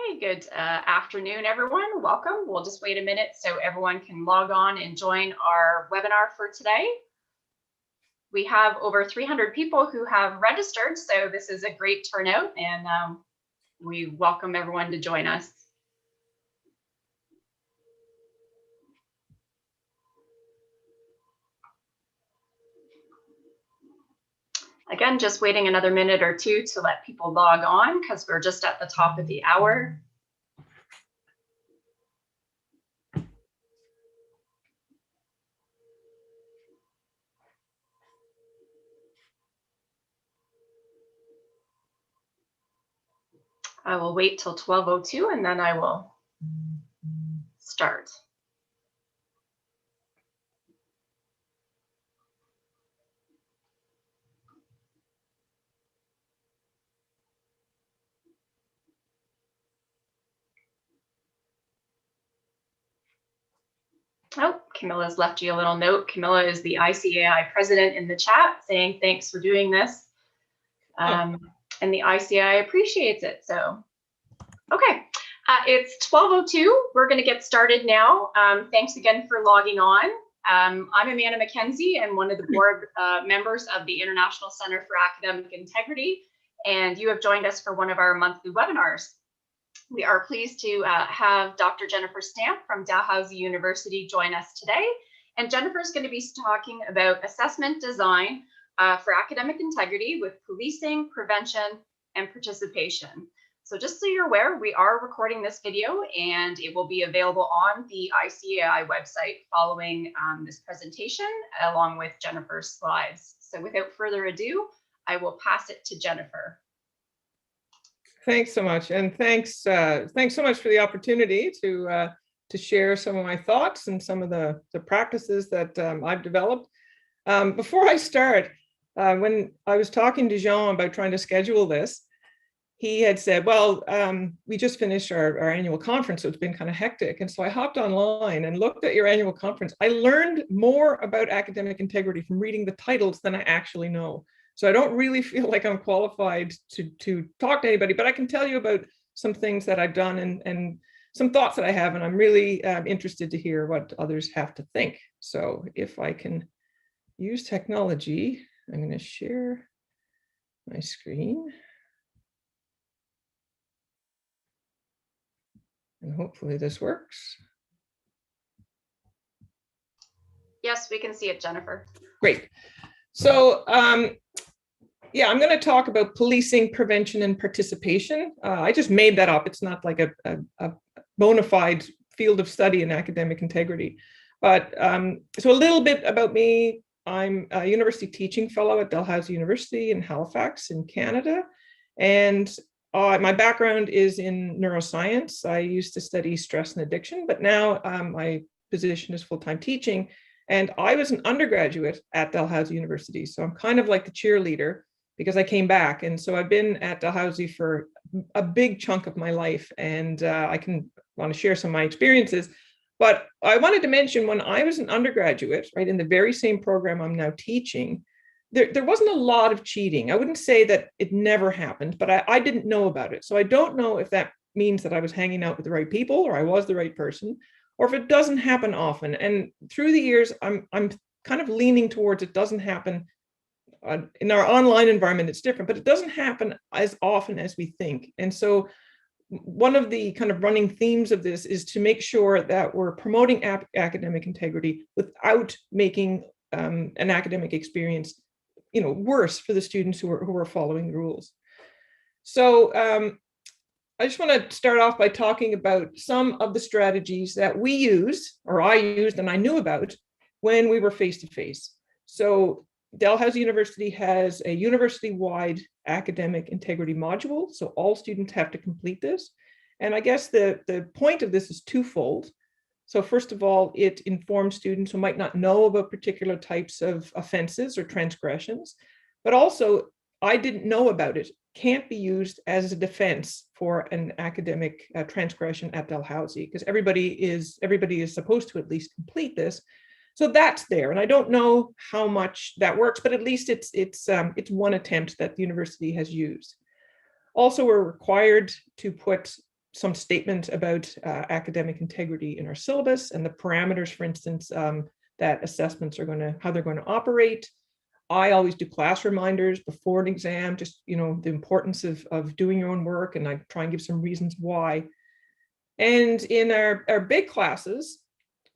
Hi, good afternoon, everyone. Welcome. We'll just wait a minute so everyone can log on and join our webinar for today. We have over 300 people who have registered, so this is a great turnout, and we welcome everyone to join us. Again, just waiting another minute or two to let people log on because we're just at the top of the hour. I will wait till 12:02 and then I will start. Oh, Camilla's left you a little note. Camilla is the ICAI president in the chat saying thanks for doing this. And the ICAI appreciates it. So, okay, it's 12:02. We're going to get started now. Thanks again for logging on. I'm Amanda McKenzie. I'm one of the board members of the International Center for Academic Integrity, and you have joined us for one of our monthly webinars. We are pleased to have Dr. Jennifer Stamp from Dalhousie University join us today. And Jennifer is going to be talking about assessment design for academic integrity with policing, prevention, and participation. So just so you're aware, we are recording this video and it will be available on the ICAI website following this presentation, along with Jennifer's slides. So without further ado, I will pass it to Jennifer. Thanks so much, and thanks so much for the opportunity to share some of my thoughts and some of the practices that I've developed. Before I start, when I was talking to Jean about trying to schedule this, he had said, well, we just finished our annual conference, so it's been kind of hectic. And so I hopped online and looked at your annual conference. I learned more about academic integrity from reading the titles than I actually know. So I don't really feel like I'm qualified to talk to anybody, but I can tell you about some things that I've done and some thoughts that I have, and I'm really interested to hear what others have to think. So if I can use technology, I'm going to share my screen. And hopefully this works. Yes, we can see it, Jennifer. Great. So yeah, I'm going to talk about policing, prevention, and participation. I just made that up. It's not like a bona fide field of study in academic integrity. But so a little bit about me. I'm a university teaching fellow at Dalhousie University in Halifax in Canada. And my background is in neuroscience. I used to study stress and addiction, but now my position is full-time teaching. And I was an undergraduate at Dalhousie University. So I'm kind of like the cheerleader because I came back. And so I've been at Dalhousie for a big chunk of my life, and I want to share some of my experiences. But I wanted to mention when I was an undergraduate, right, in the very same program I'm now teaching, there wasn't a lot of cheating. I wouldn't say that it never happened, but I didn't know about it. So I don't know if that means that I was hanging out with the right people or I was the right person, or if it doesn't happen often. And through the years, I'm kind of leaning towards it doesn't happen. In our online environment, it's different, but it doesn't happen as often as we think. And so one of the kind of running themes of this is to make sure that we're promoting academic integrity without making an academic experience, worse for the students who are following the rules. So I just want to start off by talking about some of the strategies that we use, or I used and I knew about when we were face-to-face. So Dalhousie University has a university-wide academic integrity module, so all students have to complete this. And I guess the point of this is twofold. So first of all, it informs students who might not know about particular types of offenses or transgressions, but also I didn't know about it, can't be used as a defense for an academic transgression at Dalhousie, because everybody is supposed to at least complete this. So that's there, and I don't know how much that works, but at least it's one attempt that the university has used. Also, we're required to put some statement about academic integrity in our syllabus and the parameters, for instance, that assessments are how they're going to operate. I always do class reminders before an exam, just, the importance of doing your own work, and I try and give some reasons why. And in our big classes,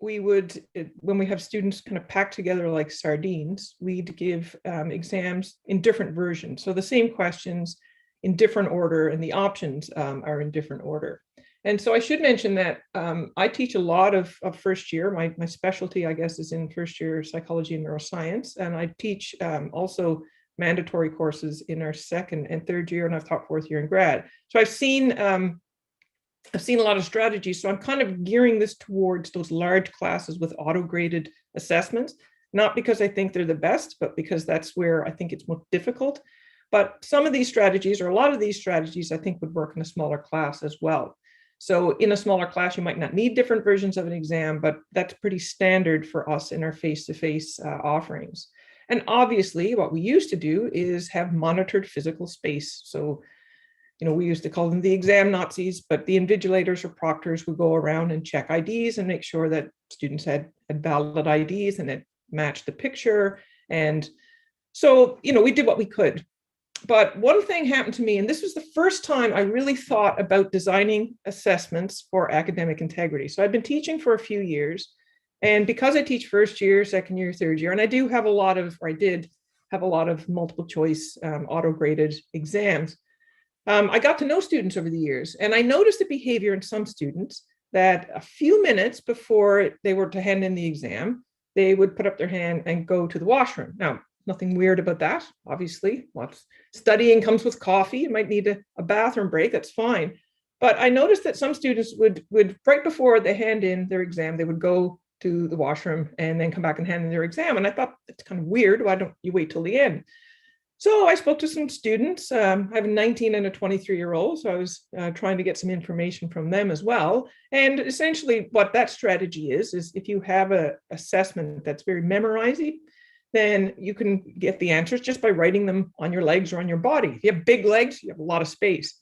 we would, when we have students kind of packed together like sardines, we'd give exams in different versions. So the same questions in different order, and the options are in different order. And so I should mention that I teach a lot of first year. My specialty, I guess, is in first year psychology and neuroscience. And I teach also mandatory courses in our second and third year, and I've taught fourth year in grad. So I've seen a lot of strategies. So I'm kind of gearing this towards those large classes with auto-graded assessments, not because I think they're the best, but because that's where I think it's most difficult. But some of these strategies, or a lot of these strategies, I think would work in a smaller class as well. So in a smaller class, you might not need different versions of an exam, but that's pretty standard for us in our face-to-face offerings. And obviously, what we used to do is have monitored physical space. So, we used to call them the exam Nazis, but the invigilators or proctors would go around and check IDs and make sure that students had valid IDs and it matched the picture. And so, we did what we could. But one thing happened to me, and this was the first time I really thought about designing assessments for academic integrity. So I've been teaching for a few years, and because I teach first year, second year, third year, and I did have a lot of multiple choice auto-graded exams, I got to know students over the years, and I noticed a behavior in some students that a few minutes before they were to hand in the exam, they would put up their hand and go to the washroom. Now, nothing weird about that, obviously. Studying comes with coffee. You might need a bathroom break, that's fine. But I noticed that some students would right before they hand in their exam, they would go to the washroom and then come back and hand in their exam. And I thought, it's kind of weird. Why don't you wait till the end? So I spoke to some students. I have a 19 and a 23-year-old, so I was trying to get some information from them as well. And essentially what that strategy is if you have an assessment that's very memorizing, then you can get the answers just by writing them on your legs or on your body. If you have big legs, you have a lot of space.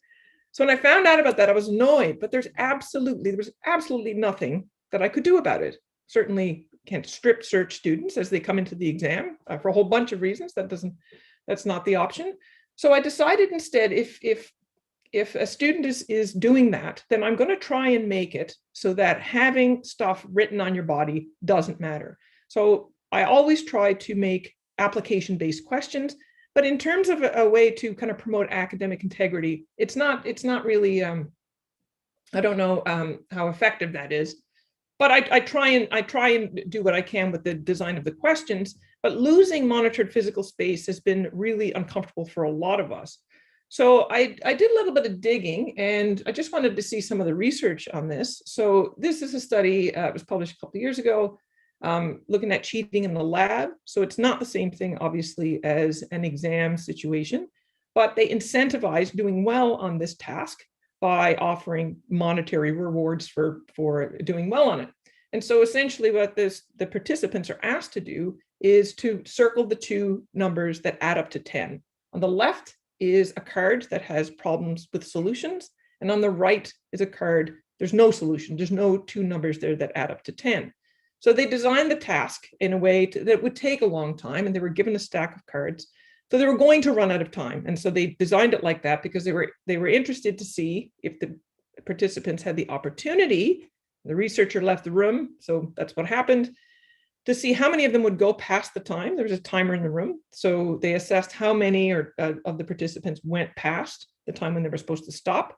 So when I found out about that, I was annoyed, but there was absolutely nothing that I could do about it. Certainly can't strip search students as they come into the exam for a whole bunch of reasons. That's not the option. So I decided instead, if a student is doing that, then I'm going to try and make it so that having stuff written on your body doesn't matter. So I always try to make application-based questions, but in terms of a way to kind of promote academic integrity, it's not really, I don't know how effective that is, but I try and do what I can with the design of the questions. But losing monitored physical space has been really uncomfortable for a lot of us. So I did a little bit of digging, and I just wanted to see some of the research on this. So this is a study, it was published a couple of years ago, looking at cheating in the lab. So it's not the same thing, obviously, as an exam situation, but they incentivize doing well on this task by offering monetary rewards for doing well on it. And so essentially what the participants are asked to do is to circle the two numbers that add up to 10. On the left is a card that has problems with solutions, and on the right is a card, there's no solution, there's no two numbers there that add up to 10. So they designed the task in a way that would take a long time, and they were given a stack of cards. So they were going to run out of time. And so they designed it like that because they were interested to see if the participants had the opportunity. The researcher left the room, so that's what happened, to see how many of them would go past the time. There was a timer in the room. So they assessed how many of the participants went past the time when they were supposed to stop.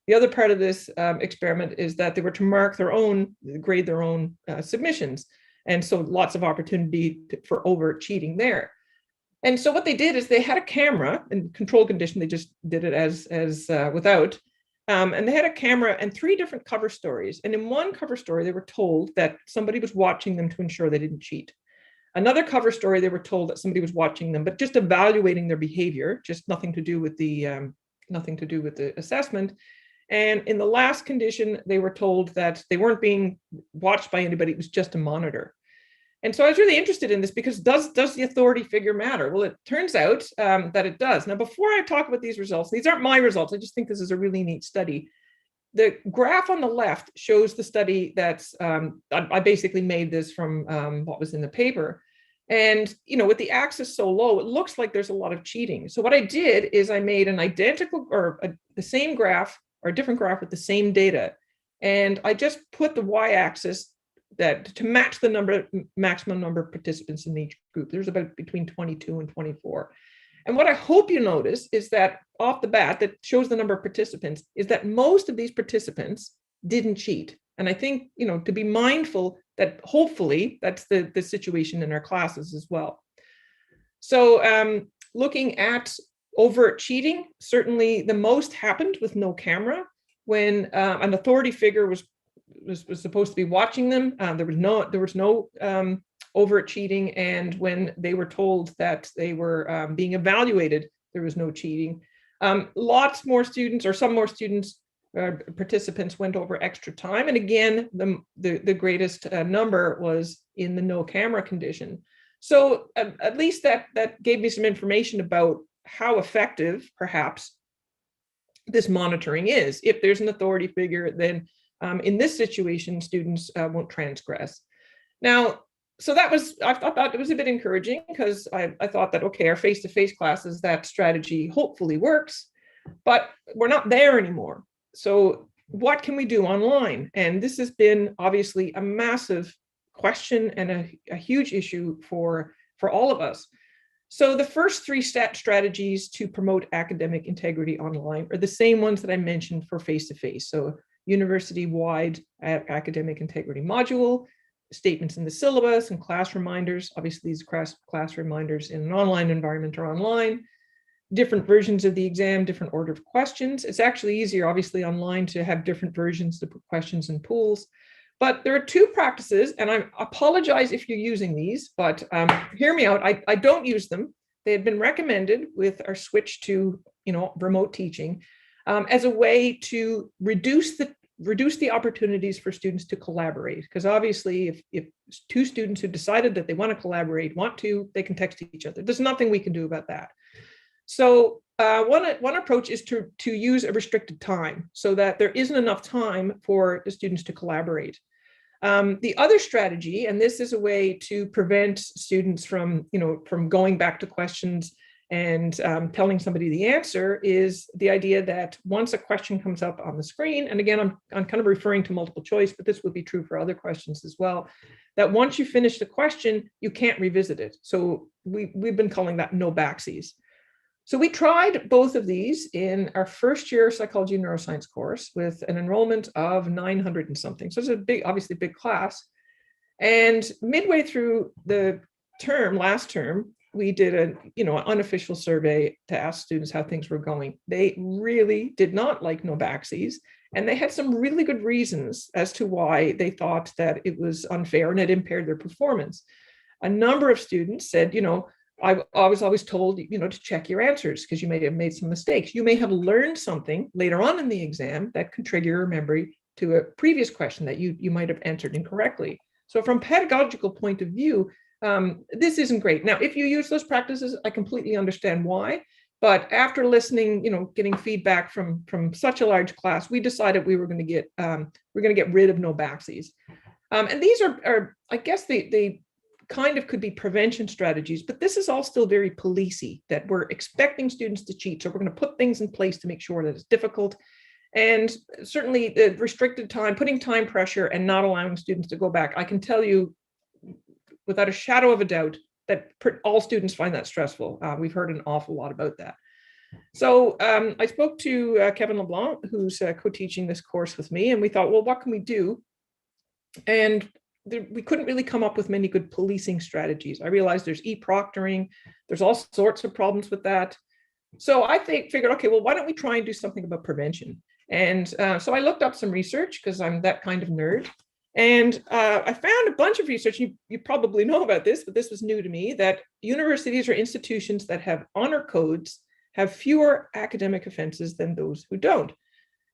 The other part of this experiment is that they were to grade their own submissions. And so lots of opportunity for overt cheating there. And so what they did is they had a camera in control condition. They just did it as without. And they had a camera and 3 different cover stories. And in one cover story, they were told that somebody was watching them to ensure they didn't cheat. Another cover story, they were told that somebody was watching them, but just evaluating their behavior, just nothing to do with the assessment. And in the last condition, they were told that they weren't being watched by anybody. It was just a monitor. And so I was really interested in this because does the authority figure matter? Well, it turns out that it does. Now, before I talk about these results, these aren't my results. I just think this is a really neat study. the graph on the left shows the study that's, I basically made this from what was in the paper. And, with the axis so low, it looks like there's a lot of cheating. So what I did is I made an identical the same graph or a different graph with the same data. And I just put the y-axis to match the maximum number of participants in each group. There's about between 22 and 24. And what I hope you notice is that off the bat, that shows the number of participants, is that most of these participants didn't cheat. And I think, to be mindful that hopefully that's the situation in our classes as well. So looking at overt cheating, certainly the most happened with no camera. When an authority figure was supposed to be watching them, there was no overt cheating, and when they were told that they were being evaluated, there was no cheating. Lots more students, or some more students, participants went over extra time, and again, the greatest number was in the no camera condition. So at least that gave me some information about how effective, perhaps, this monitoring is. If there's an authority figure, then in this situation, students won't transgress. Now, so I thought it was a bit encouraging, because I thought that, okay, our face-to-face classes, that strategy hopefully works, but we're not there anymore. So what can we do online? And this has been obviously a massive question and a huge issue for all of us. So the first three strategies to promote academic integrity online are the same ones that I mentioned for face-to-face. So university-wide academic integrity module, statements in the syllabus, and class reminders. Obviously, these class reminders in an online environment are online. Different versions of the exam, different order of questions. It's actually easier, obviously, online to have different versions to put questions in pools. But there are two practices, and I apologize if you're using these, but hear me out. I don't use them. They had been recommended with our switch to remote teaching as a way to reduce the opportunities for students to collaborate. Because obviously, if two students who decided that they want to collaborate they can text each other. There's nothing we can do about that. So one approach is to use a restricted time, so that there isn't enough time for the students to collaborate. The other strategy, and this is a way to prevent students from going back to questions and telling somebody the answer, is the idea that once a question comes up on the screen, and again, I'm kind of referring to multiple choice, but this would be true for other questions as well, that once you finish the question, you can't revisit it. So we've been calling that no backsies. So we tried both of these in our first year psychology and neuroscience course with an enrollment of 900 and something. So it's obviously big class. And midway through the last term, we did an unofficial survey to ask students how things were going. They really did not like no backsies, and they had some really good reasons as to why they thought that it was unfair and it impaired their performance. A number of students said, I was always told, to check your answers because you may have made some mistakes. You may have learned something later on in the exam that could trigger your memory to a previous question that you might have answered incorrectly. So from a pedagogical point of view, this isn't great. Now, if you use those practices, I completely understand why. But after listening, getting feedback from such a large class, we decided we're going to get rid of no backsies. And these are I guess they kind of could be prevention strategies, but this is all still very policey, that we're expecting students to cheat. So we're going to put things in place to make sure that it's difficult. And certainly the restricted time, putting time pressure and not allowing students to go back. I can tell you without a shadow of a doubt that all students find that stressful. We've heard an awful lot about that. So I spoke to Kevin LeBlanc, who's co-teaching this course with me, and we thought, well, what can we do? And we couldn't really come up with many good policing strategies. I realized there's e-proctoring, there's all sorts of problems with that. So I figured, okay, well, why don't we try and do something about prevention? And so I looked up some research because I'm that kind of nerd. And I found a bunch of research, you probably know about this, but this was new to me, that universities or institutions that have honor codes have fewer academic offenses than those who don't.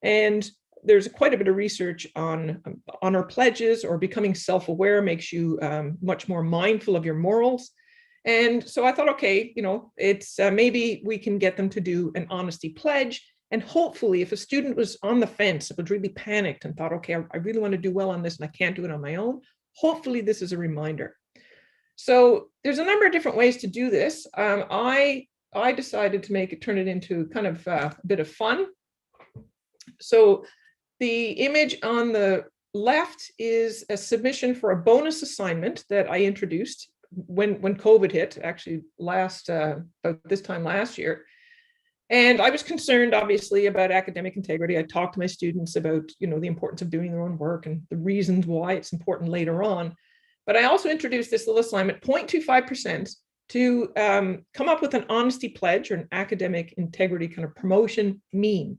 And there's quite a bit of research on honor pledges, or becoming self-aware makes you much more mindful of your morals. And so I thought, okay, it's maybe we can get them to do an honesty pledge. And hopefully, if a student was on the fence, was really panicked and thought, okay, I really want to do well on this and I can't do it on my own, hopefully this is a reminder. So there's a number of different ways to do this. I decided to turn it into kind of a bit of fun. So the image on the left is a submission for a bonus assignment that I introduced when COVID hit, actually about this time last year. And I was concerned, obviously, about academic integrity. I talked to my students about, the importance of doing their own work and the reasons why it's important later on. But I also introduced this little assignment, 0.25%, to come up with an honesty pledge or an academic integrity kind of promotion meme.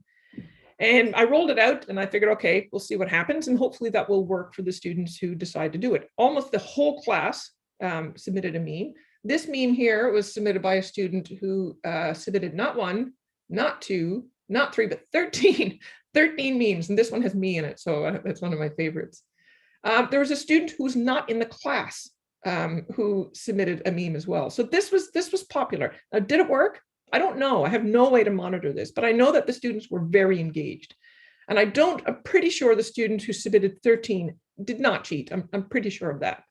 And I rolled it out and I figured, okay, we'll see what happens. And hopefully that will work for the students who decide to do it. Almost the whole class submitted a meme. This meme here was submitted by a student who submitted not one, not two, not three, but 13 memes. And this one has me in it. So that's one of my favorites. There was a student who's not in the class who submitted a meme as well. So this was popular. Did it work? I don't know. I have no way to monitor this, but I know that the students were very engaged. And I'm pretty sure the student who submitted 13 did not cheat. I'm pretty sure of that.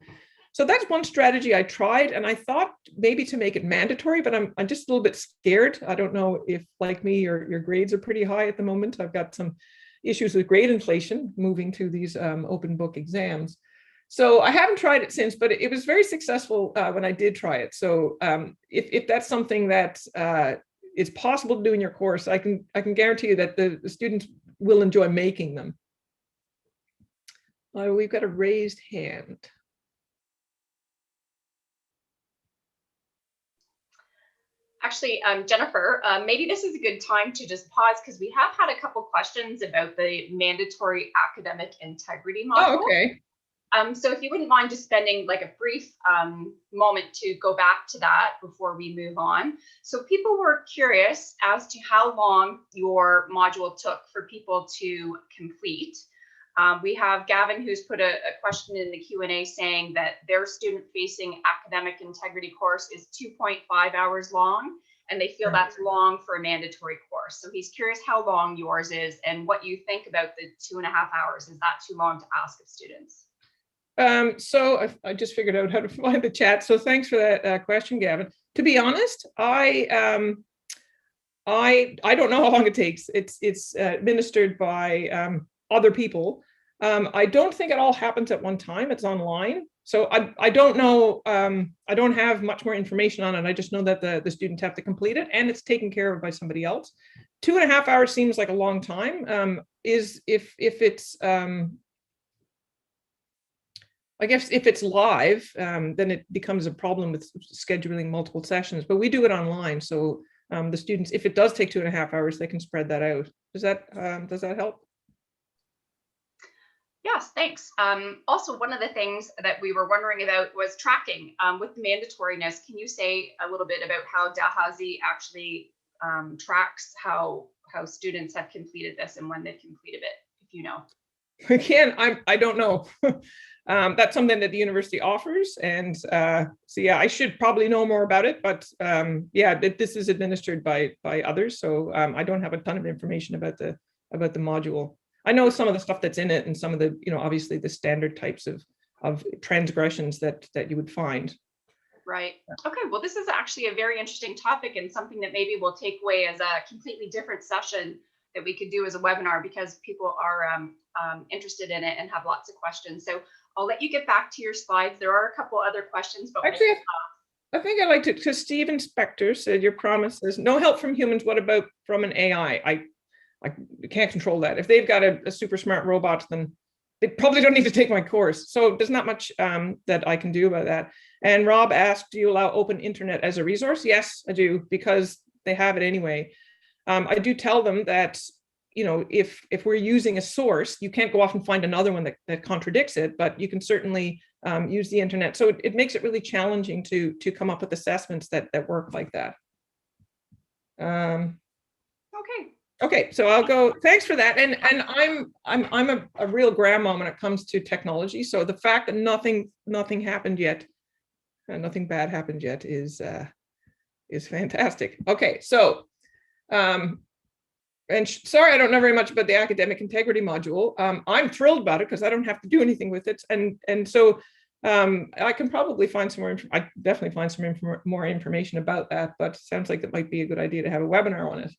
So that's one strategy I tried, and I thought maybe to make it mandatory, but I'm just a little bit scared. I don't know if, like me, your grades are pretty high at the moment. I've got some issues with grade inflation moving to these open book exams. So I haven't tried it since, but it was very successful when I did try it. So if that's something that is possible to do in your course, I can guarantee you that the students will enjoy making them. We've got a raised hand. Actually, Jennifer, maybe this is a good time to just pause because we have had a couple questions about the mandatory academic integrity module. Oh, okay. So if you wouldn't mind just spending like a brief moment to go back to that before we move on. So people were curious as to how long your module took for people to complete. We have Gavin, who's put a question in the Q&A saying that their student-facing academic integrity course is 2.5 hours long, and they feel that's long for a mandatory course. So he's curious how long yours is and what you think about the 2.5 hours. Is that too long to ask of students? So I just figured out how to find the chat. So thanks for that question, Gavin. To be honest, I don't know how long it takes. It's administered by other people. I don't think it all happens at one time. It's online. So I don't know. I don't have much more information on it. I just know that the students have to complete it and it's taken care of by somebody else. 2.5 hours seems like a long time. If it's I guess if it's live, then it becomes a problem with scheduling multiple sessions, but we do it online. So the students, if it does take 2.5 hours, they can spread that out. Does that help? Yes, thanks. Also, one of the things that we were wondering about was tracking with the mandatoriness. Can you say a little bit about how Dalhousie actually tracks how students have completed this and when they've completed it, if you know? Again, I don't know. That's something that the university offers, and so yeah, I should probably know more about it. But yeah, this is administered by others, so I don't have a ton of information about the module. I know some of the stuff that's in it, and some of the obviously the standard types of transgressions that you would find. Right. Okay. Well, this is actually a very interesting topic and something that maybe we'll take away as a completely different session that we could do as a webinar because people are interested in it and have lots of questions. So I'll let you get back to your slides. There are a couple other questions, but actually, I think I'd like to, because Stephen Spector said your promise is no help from humans. What about from an AI? I can't control that. If they've got a super smart robot, then they probably don't need to take my course. So there's not much that I can do about that. And Rob asked, do you allow open internet as a resource? Yes, I do, because they have it anyway. I do tell them that, if we're using a source, you can't go off and find another one that contradicts it, but you can certainly use the internet. So it makes it really challenging to come up with assessments that work like that. Okay, so I'll go. Thanks for that. And I'm a real grandma when it comes to technology. So the fact that nothing happened yet, nothing bad happened yet is fantastic. Okay, so and sorry, I don't know very much about the academic integrity module. I'm thrilled about it because I don't have to do anything with it. And so I can probably find some more, I definitely find some more information about that, but it sounds like it might be a good idea to have a webinar on it.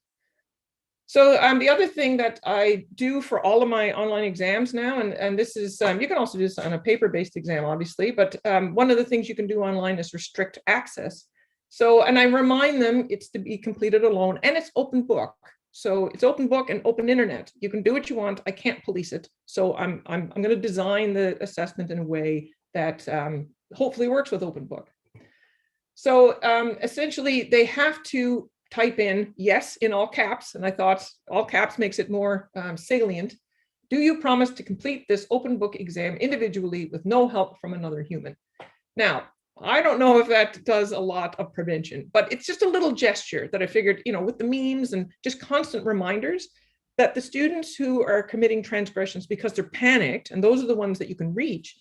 So the other thing that I do for all of my online exams now, and this is, you can also do this on a paper-based exam, obviously, but one of the things you can do online is restrict access. So, and I remind them it's to be completed alone, and it's open book. So it's open book and open internet. You can do what you want. I can't police it. So I'm going to design the assessment in a way that hopefully works with open book. So essentially, they have to type in yes in all caps, and I thought all caps makes it more salient. Do you promise to complete this open book exam individually with no help from another human? Now, I don't know if that does a lot of prevention, but it's just a little gesture that I figured, you know, with the memes and just constant reminders that the students who are committing transgressions because they're panicked, and those are the ones that you can reach,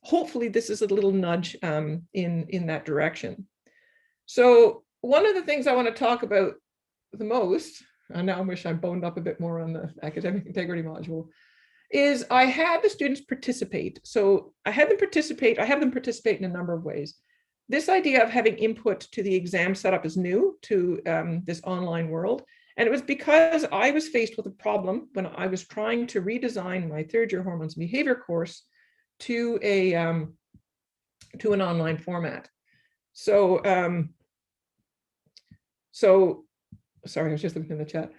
hopefully this is a little nudge in that direction. So one of the things I want to talk about the most, and now I wish I boned up a bit more on the academic integrity module, is I had the students participate. So I have them participate in a number of ways. This idea of having input to the exam setup is new to this online world. And it was because I was faced with a problem when I was trying to redesign my third year hormones and behavior course to an online format. So, sorry, I was just looking in the chat.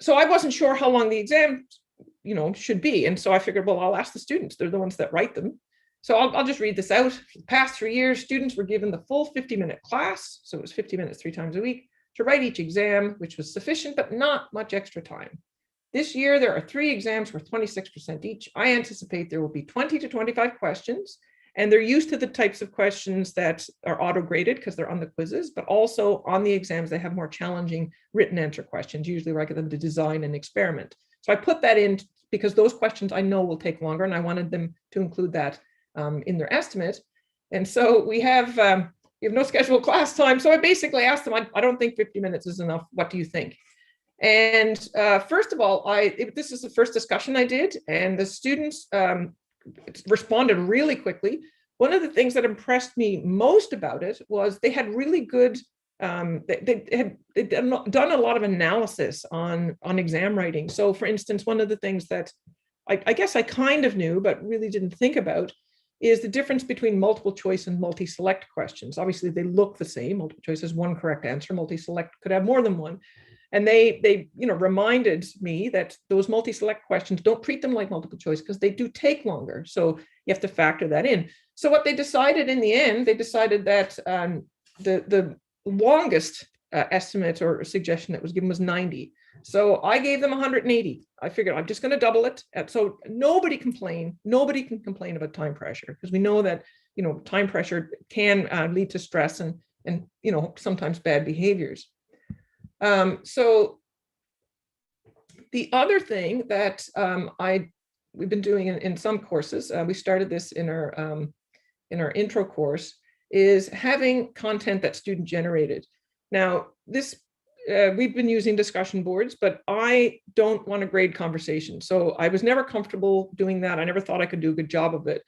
So I wasn't sure how long the exam, you know, should be. And so I figured, well, I'll ask the students. They're the ones that write them. So I'll just read this out. For the past 3 years, students were given the full 50-minute class. So it was 50 minutes 3 times a week to write each exam, which was sufficient, but not much extra time. This year, there are 3 exams worth 26% each. I anticipate there will be 20 to 25 questions, and they're used to the types of questions that are auto-graded because they're on the quizzes, but also on the exams, they have more challenging written answer questions, usually where I get them to design an experiment. So I put that in because those questions I know will take longer, and I wanted them to include that in their estimate. And so we have no scheduled class time. So I basically asked them, I don't think 50 minutes is enough. What do you think? And first of all, this is the first discussion I did, and the students responded really quickly. One of the things that impressed me most about it was they had really good, they'd done a lot of analysis on exam writing. So for instance, one of the things that I guess I kind of knew, but really didn't think about is the difference between multiple choice and multi-select questions. Obviously, they look the same. Multiple choice is one correct answer. Multi-select could have more than one. And they reminded me that those multi-select questions, don't treat them like multiple choice because they do take longer. So you have to factor that in. So what they decided in the end, they decided that the longest estimate or suggestion that was given was 90. So I gave them 180. I figured I'm just going to double it. So nobody can complain about time pressure, because we know that, time pressure can lead to stress and sometimes bad behaviors. So the other thing that we've been doing in some courses, we started this in our intro course, is having content that's student generated. Now, this we've been using discussion boards, but I don't want to grade conversation. So I was never comfortable doing that. I never thought I could do a good job of it.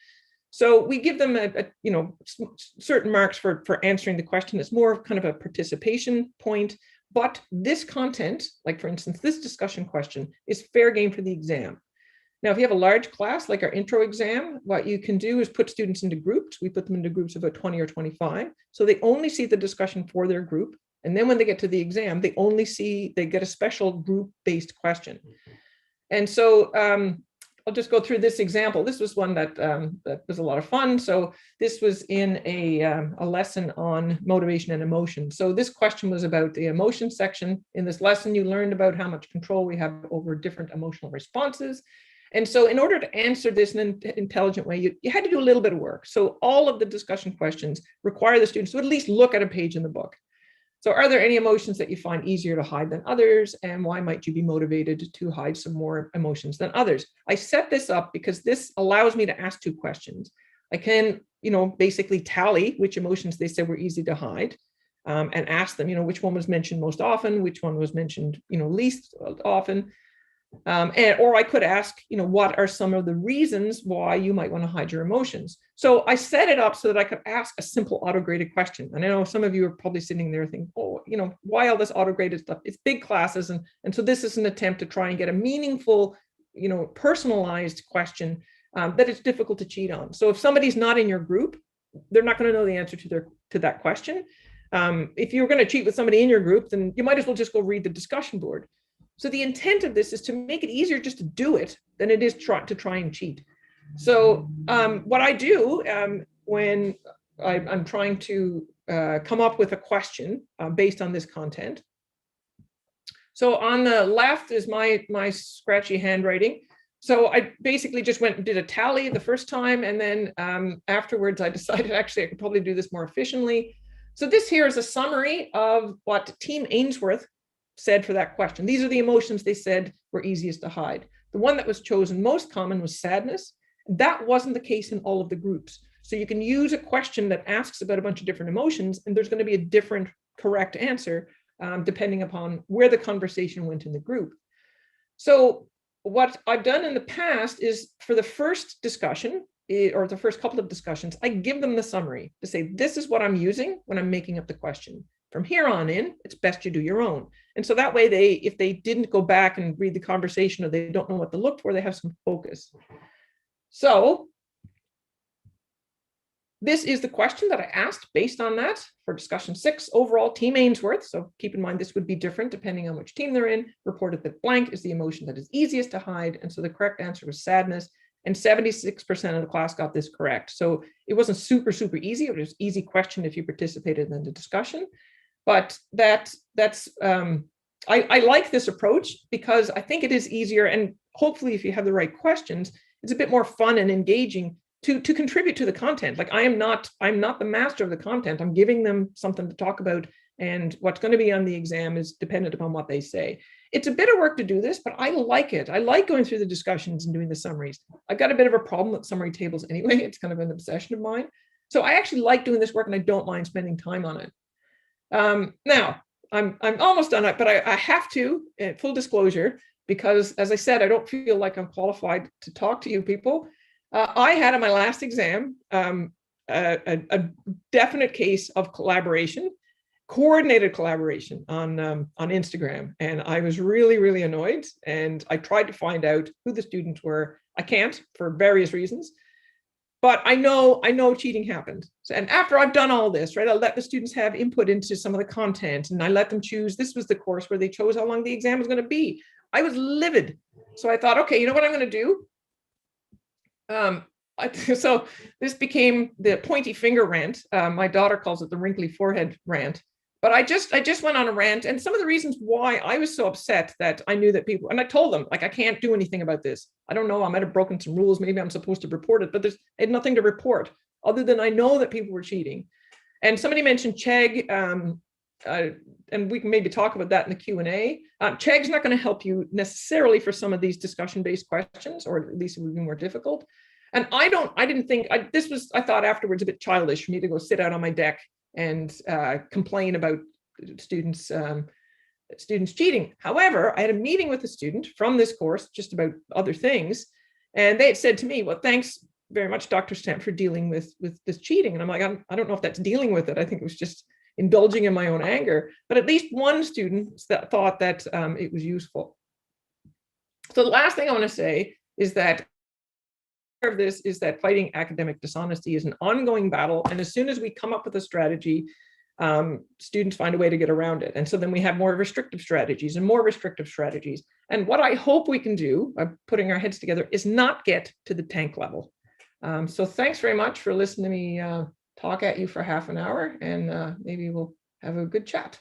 So we give them certain marks for answering the question. It's more of kind of a participation point. But this content, like for instance, this discussion question, is fair game for the exam. Now, if you have a large class, like our intro exam, what you can do is put students into groups. We put them into groups of about 20 or 25. So they only see the discussion for their group. And then when they get to the exam, they get a special group-based question. And so I'll just go through this example. This was one that was a lot of fun. So this was in a lesson on motivation and emotion. So this question was about the emotion section. In this lesson, you learned about how much control we have over different emotional responses. And so in order to answer this in an intelligent way, you had to do a little bit of work. So all of the discussion questions require the students to at least look at a page in the book. So are there any emotions that you find easier to hide than others? And why might you be motivated to hide some more emotions than others? I set this up because this allows me to ask 2 questions. I can, basically tally which emotions they said were easy to hide. and ask them, which one was mentioned most often, which one was mentioned, least often. Or I could ask, what are some of the reasons why you might want to hide your emotions? So I set it up so that I could ask a simple auto-graded question. And I know some of you are probably sitting there thinking, oh, why all this auto-graded stuff? It's big classes. And so this is an attempt to try and get a meaningful, personalized question that it's difficult to cheat on. So if somebody's not in your group, they're not going to know the answer to that question. If you're going to cheat with somebody in your group, then you might as well just go read the discussion board. So the intent of this is to make it easier just to do it than it is to try and cheat. So what I do when I'm trying to come up with a question based on this content. So on the left is my scratchy handwriting. So I basically just went and did a tally the first time, and then afterwards I decided actually I could probably do this more efficiently. So this here is a summary of what Team Ainsworth said for that question. These are the emotions they said were easiest to hide. The one that was chosen most common was sadness. That wasn't the case in all of the groups. So you can use a question that asks about a bunch of different emotions, and there's going to be a different correct answer depending upon where the conversation went in the group. So what I've done in the past is for the first discussion, or the first couple of discussions, I give them the summary to say, this is what I'm using when I'm making up the question. From here on in, it's best you do your own. And so that way if they didn't go back and read the conversation or they don't know what to look for, they have some focus. So this is the question that I asked based on that for discussion 6, overall Team Ainsworth. So keep in mind, this would be different depending on which team they're in. Reported that blank is the emotion that is easiest to hide. And so the correct answer was sadness. And 76% of the class got this correct. So it wasn't super, super easy. It was an easy question if you participated in the discussion. But I like this approach because I think it is easier, and hopefully if you have the right questions, it's a bit more fun and engaging to contribute to the content. Like I'm not the master of the content. I'm giving them something to talk about, and what's going to be on the exam is dependent upon what they say. It's a bit of work to do this, but I like it. I like going through the discussions and doing the summaries. I've got a bit of a problem with summary tables anyway. It's kind of an obsession of mine. So I actually like doing this work, and I don't mind spending time on it. Now, I'm almost done it, but I have to, full disclosure, because as I said, I don't feel like I'm qualified to talk to you people. I had on my last exam a definite case of collaboration, coordinated collaboration on Instagram. And I was really, really annoyed. And I tried to find out who the students were. I can't for various reasons. But I know cheating happened. So, and after I've done all this, right, I let the students have input into some of the content, and I let them choose. This was the course where they chose how long the exam was going to be. I was livid. So I thought, okay, you know what I'm going to do? So this became the pointy finger rant. My daughter calls it the wrinkly forehead rant. But I just went on a rant, and some of the reasons why I was so upset that I knew that people, and I told them, like, I can't do anything about this. I don't know, I might have broken some rules. Maybe I'm supposed to report it, but I had nothing to report other than I know that people were cheating. And somebody mentioned Chegg, and we can maybe talk about that in the Q&A. Chegg's not going to help you necessarily for some of these discussion-based questions, or at least it would be more difficult. And I thought afterwards a bit childish for me to go sit out on my deck and complain about students cheating. However, I had a meeting with a student from this course just about other things, and they had said to me, well, thanks very much, Dr. Stamp, for dealing with this cheating. And I'm like, I don't know if that's dealing with it. I think it was just indulging in my own anger. But at least one student thought that it was useful. So the last thing I want to say is that of this is that fighting academic dishonesty is an ongoing battle, and as soon as we come up with a strategy, students find a way to get around it. And so then we have more restrictive strategies and more restrictive strategies. And what I hope we can do by putting our heads together is not get to the tank level. So thanks very much for listening to me talk at you for half an hour, and maybe we'll have a good chat.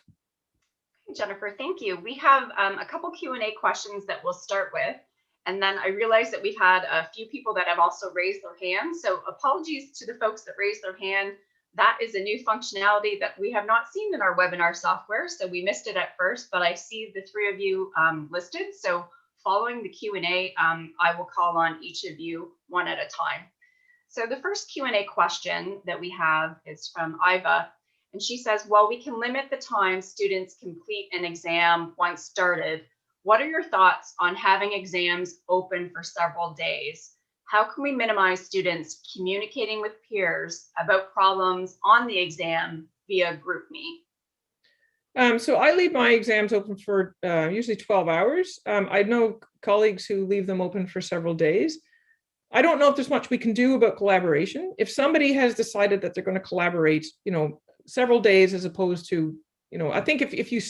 Jennifer, thank you. We have a couple Q&A questions that we'll start with. And then I realized that we've had a few people that have also raised their hand. So apologies to the folks that raised their hand. That is a new functionality that we have not seen in our webinar software. So we missed it at first, but I see the 3 of you listed. So following the Q&A, I will call on each of you one at a time. So the first Q&A question that we have is from Iva. And she says, while we can limit the time students complete an exam once started, what are your thoughts on having exams open for several days? How can we minimize students communicating with peers about problems on the exam via GroupMe? So I leave my exams open for usually 12 hours. I know colleagues who leave them open for several days. I don't know if there's much we can do about collaboration. If somebody has decided that they're going to collaborate, several days as opposed to, I think if you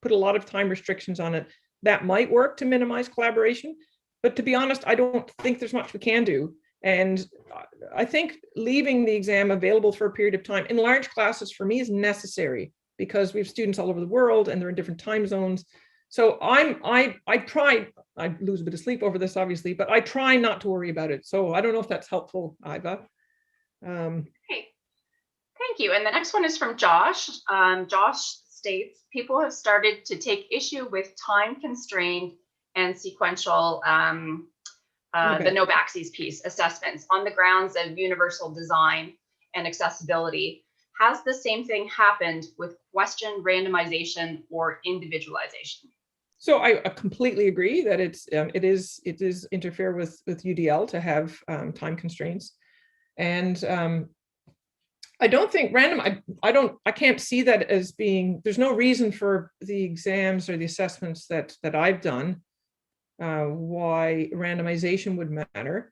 put a lot of time restrictions on it, that might work to minimize collaboration. But to be honest, I don't think there's much we can do. And I think leaving the exam available for a period of time in large classes for me is necessary, because we have students all over the world and they're in different time zones. So I lose a bit of sleep over this, obviously, but I try not to worry about it. So I don't know if that's helpful, Iva. Okay, thank you. And the next one is from Josh. Josh states, people have started to take issue with time-constrained and sequential, the no-backseas piece assessments on the grounds of universal design and accessibility. Has the same thing happened with question randomization or individualization? So I completely agree that it is interfere with UDL to have time constraints, and I don't think I can't see that as being. There's no reason for the exams or the assessments that I've done why randomization would matter,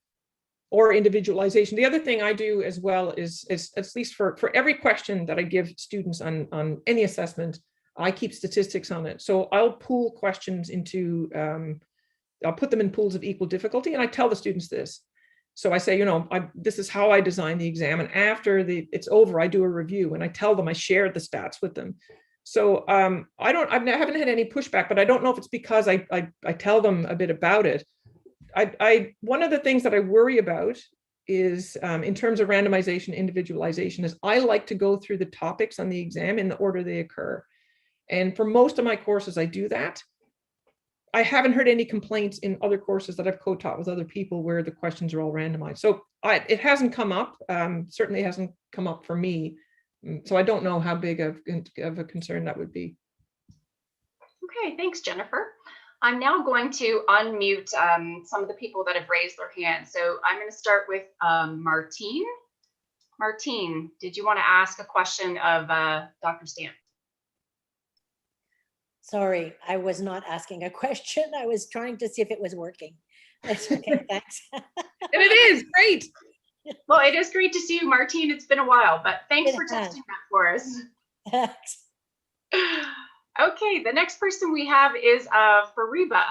or individualization. The other thing I do as well is at least for every question that I give students on any assessment, I keep statistics on it. So I'll pool questions into, I'll put them in pools of equal difficulty, and I tell the students this. So I say, this is how I design the exam, and after it's over, I do a review, and I tell them I shared the stats with them. So I haven't had any pushback, but I don't know if it's because I tell them a bit about it. One of the things that I worry about is in terms of randomization, individualization, is I like to go through the topics on the exam in the order they occur. And for most of my courses, I do that. I haven't heard any complaints in other courses that I've co-taught with other people where the questions are all randomized. So it hasn't come up, certainly hasn't come up for me. So I don't know how big of a concern that would be. Okay, thanks, Jennifer. I'm now going to unmute some of the people that have raised their hands. So I'm going to start with Martine. Martine, did you want to ask a question of Dr. Stamp? Sorry, I was not asking a question. I was trying to see if it was working. That's okay, thanks. And it is great. Well, it is great to see you, Martine. It's been a while, but thanks for testing that for us. Thanks. Okay, the next person we have is Fariba.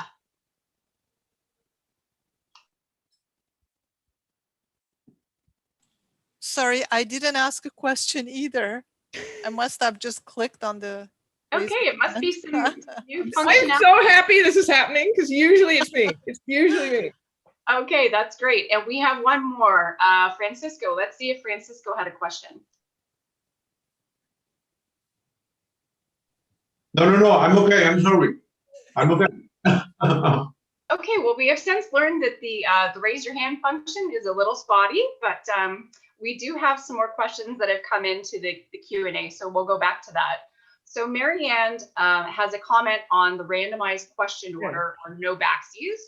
Sorry, I didn't ask a question either. I must have just clicked on the. Okay, it must be some new I'm functionality. so happy this is happening, because usually it's me. It's usually me. Okay, that's great. And we have one more, Francisco. Let's see if Francisco had a question. No, I'm okay. I'm sorry. I'm okay. Okay, well, we have since learned that the raise your hand function is a little spotty, but we do have some more questions that have come into the Q&A, so we'll go back to that. So Marianne has a comment on the randomized question order or no backsies.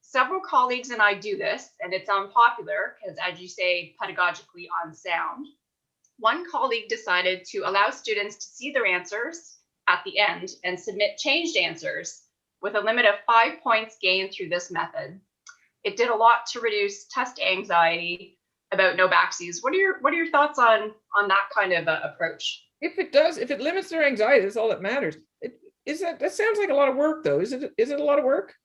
Several colleagues and I do this, and it's unpopular because, as you say, pedagogically unsound. One colleague decided to allow students to see their answers at the end and submit changed answers with a limit of 5 points gained through this method. It did a lot to reduce test anxiety about no backsies. What are your thoughts on that kind of approach? If it limits their anxiety, that's all that matters. That sounds like a lot of work, though. Is it a lot of work?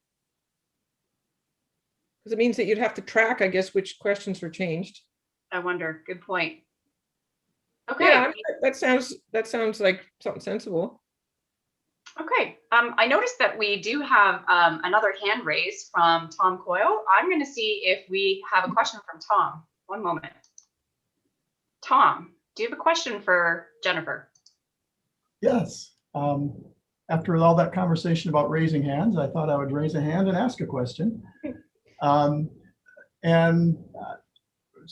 Because it means that you'd have to track, I guess, which questions were changed. I wonder. Good point. Okay. Yeah, that sounds like something sensible. Okay. I noticed that we do have another hand raised from Tom Coyle. I'm going to see if we have a question from Tom. One moment. Tom, do you have a question for Jennifer? Yes. After all that conversation about raising hands, I thought I would raise a hand and ask a question. It's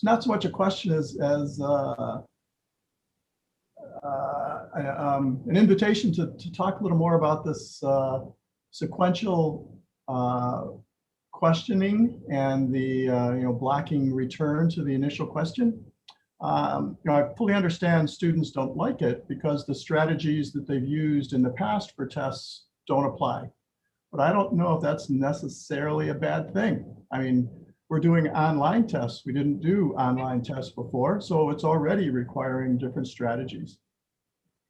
not so much a question as an invitation to talk a little more about this sequential questioning and the blocking return to the initial question. I fully understand students don't like it because the strategies that they've used in the past for tests don't apply. But I don't know if that's necessarily a bad thing. I mean, we're doing online tests. We didn't do online tests before, so it's already requiring different strategies.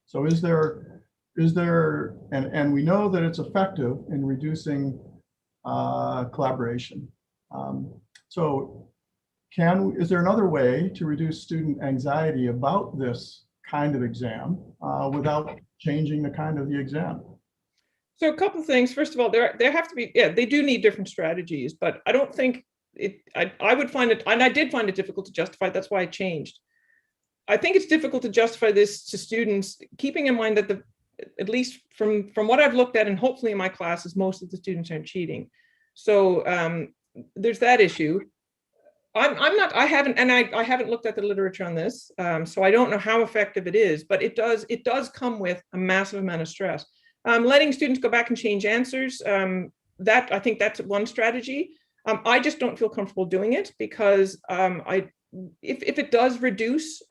So is there, and we know that it's effective in reducing collaboration. So is there another way to reduce student anxiety about this kind of exam without changing the kind of the exam? So a couple of things. First of all, there have to be, they do need different strategies, but I don't think I would find it, and I did find it difficult to justify. That's why I changed. I think it's difficult to justify this to students, keeping in mind that at least from what I've looked at, and hopefully in my classes, most of the students aren't cheating. So there's that issue. I haven't looked at the literature on this, so I don't know how effective it is, but it does come with a massive amount of stress. Letting students go back and change answers, I think that's one strategy. I just don't feel comfortable doing it because if it does reduce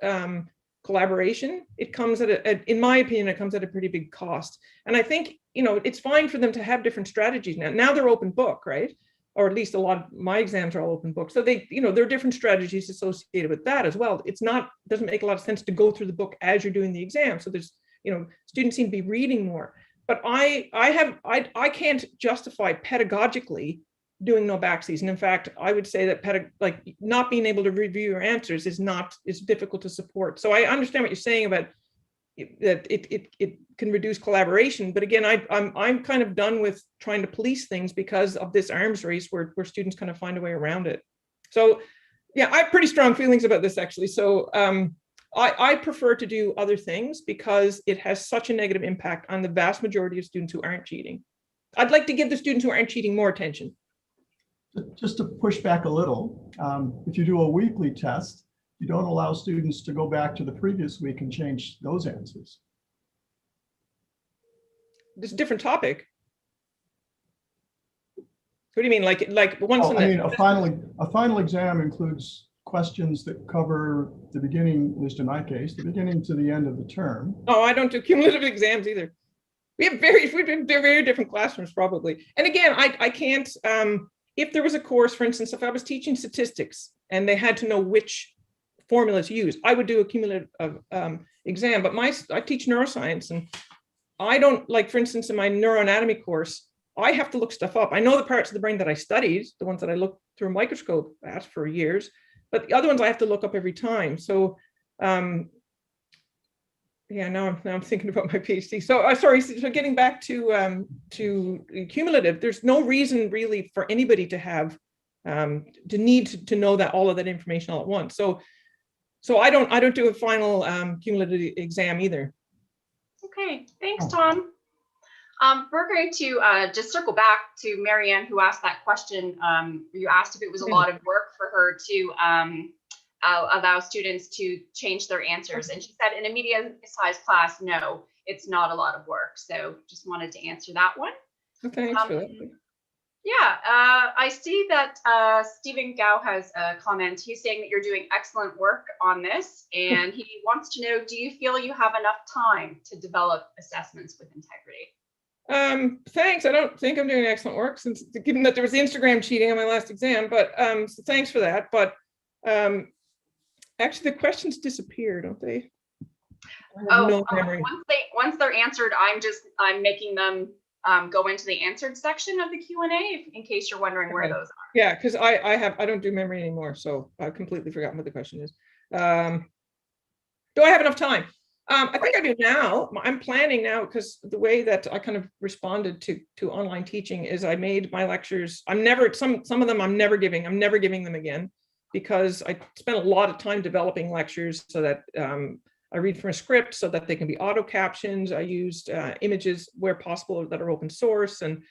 collaboration, it comes in my opinion, it comes at a pretty big cost. And I think, it's fine for them to have different strategies now. Now they're open book, right? Or at least a lot of my exams are all open book. So there are different strategies associated with that as well. Doesn't make a lot of sense to go through the book as you're doing the exam. So there's, students seem to be reading more. But I can't justify pedagogically doing no backseas. And in fact, I would say that not being able to review your answers is difficult to support. So I understand what you're saying about that it can reduce collaboration. But again, I'm kind of done with trying to police things because of this arms race where students kind of find a way around it. So yeah, I have pretty strong feelings about this actually. So I prefer to do other things because it has such a negative impact on the vast majority of students who aren't cheating. I'd like to give the students who aren't cheating more attention. Just to push back a little, if you do a weekly test, you don't allow students to go back to the previous week and change those answers. It's a different topic. What do you mean? Like once? I mean, a final exam includes questions that cover the beginning, at least in my case, the beginning to the end of the term. Oh, I don't do cumulative exams either. We have very different classrooms probably. And again, I can't. If there was a course, for instance, if I was teaching statistics and they had to know which formulas used, I would do a cumulative exam. But I teach neuroscience, and I don't, like, for instance, in my neuroanatomy course, I have to look stuff up. I know the parts of the brain that I studied, the ones that I looked through a microscope at for years, but the other ones I have to look up every time. So yeah, now I'm thinking about my PhD. So sorry. So getting back to cumulative, there's no reason really for anybody to have to need to know that all of that information all at once. So I don't do a final cumulative exam either. Okay, thanks, Tom. We're going to just circle back to Marianne, who asked that question. You asked if it was a lot of work for her to allow students to change their answers. And she said in a medium-sized class, no, it's not a lot of work. So just wanted to answer that one. Okay, thanks for that. Yeah, I see that Stephen Gao has a comment. He's saying that you're doing excellent work on this, and he wants to know, do you feel you have enough time to develop assessments with integrity? Thanks. I don't think I'm doing excellent work, since given that there was Instagram cheating on my last exam, but so thanks for that. But actually the questions disappear, don't they? No memory. Once they're answered, I'm making them go into the answered section of the Q&A in case you're wondering where those are. Yeah, because I don't do memory anymore, so I've completely forgotten what the question is. Do I have enough time? I think I do now. I'm planning now, because the way that I kind of responded to online teaching is I made my lectures. Some of them I'm never giving them again, because I spent a lot of time developing lectures so that I read from a script so that they can be auto captions. I used images where possible that are open source, and